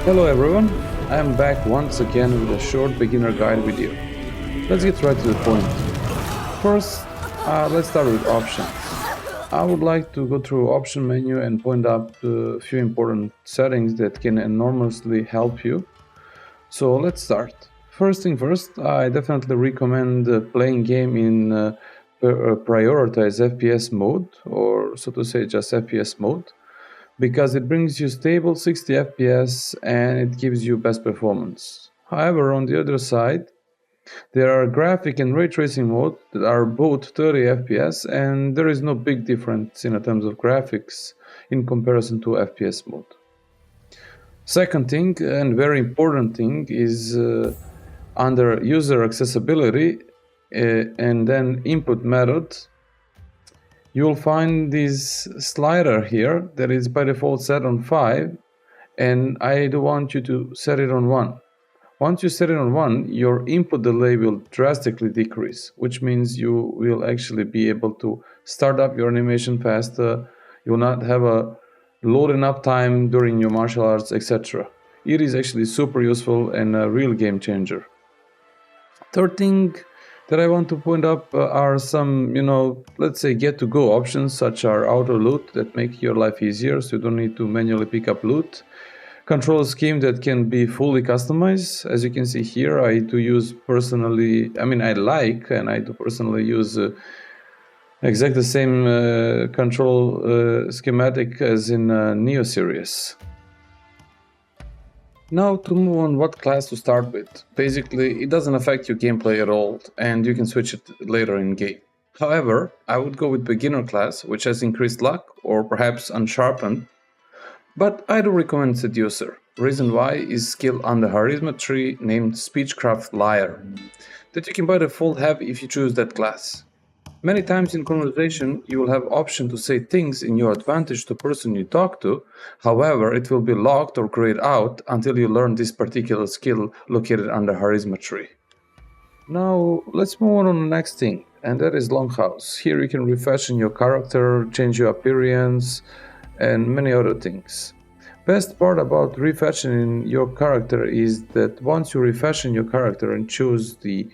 Hello everyone, I am back once again with a short beginner guide video. Let's get right to the point. First, let's start with options. I would like to go through option menu and point out a few important settings that can enormously help you. So let's start. First thing first, I definitely recommend playing game in prioritized FPS mode, or so to say just FPS mode, because it brings you stable 60 FPS and it gives you best performance. However, on the other side, there are graphic and ray tracing mode that are both 30 FPS, and there is no big difference in terms of graphics in comparison to FPS mode. Second thing, and very important thing, is under user accessibility and then input method, you'll find this slider here that is by default set on 5, and I do want you to set it on 1. Once you set it on 1, your input delay will drastically decrease, which means you will actually be able to start up your animation faster. You will not have a loading up time during your martial arts, etc. It is actually super useful and a real game changer. Third thing that I want to point up are some, let's say get to go options, such as auto loot that make your life easier, so you don't need to manually pick up loot. Control scheme that can be fully customized. As you can see here, I do use personally, I like and I do personally use exactly the same control schematic as in Neo series. Now to move on what class to start with. Basically, it doesn't affect your gameplay at all, and you can switch it later in game. However, I would go with beginner class, which has increased luck or perhaps unsharpened, but I do recommend seducer. Reason why is skill under charisma tree named speechcraft liar, that you can by default have if you choose that class. Many times in conversation, you will have option to say things in your advantage to person you talk to. However, it will be locked or grayed out until you learn this particular skill located under charisma tree. Now, let's move on to the next thing, and that is longhouse. Here you can refashion your character, change your appearance, and many other things. Best part about refashioning your character is that once you refashion your character and choose the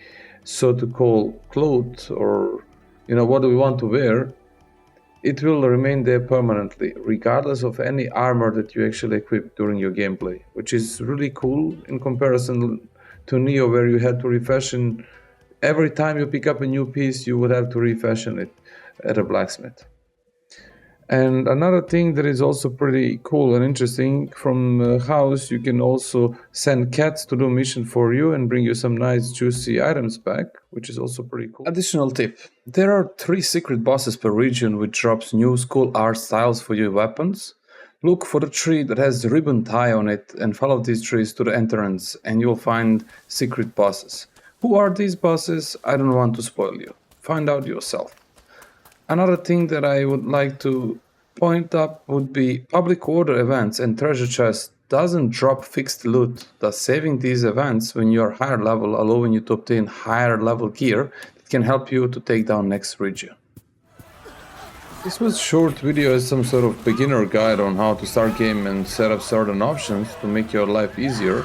so-to-call clothes or what do we want to wear, it will remain there permanently, regardless of any armor that you actually equip during your gameplay, which is really cool in comparison to Neo, where you had to refashion every time you pick up a new piece. You would have to refashion it at a blacksmith. And another thing that is also pretty cool and interesting, from house you can also send cats to do mission for you and bring you some nice juicy items back, which is also pretty cool. Additional tip, there are 3 secret bosses per region which drops new cool art styles for your weapons. Look for the tree that has the ribbon tie on it and follow these trees to the entrance and you'll find secret bosses. Who are these bosses? I don't want to spoil you. Find out yourself. Another thing that I would like to point up would be public order events and treasure chests doesn't drop fixed loot, thus saving these events when you are higher level, allowing you to obtain higher level gear that can help you to take down next region. This was a short video as some sort of beginner guide on how to start game and set up certain options to make your life easier.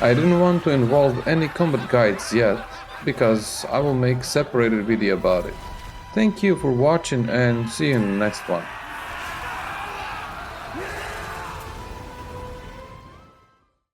I didn't want to involve any combat guides yet, because I will make separated video about it. Thank you for watching and see you in the next one.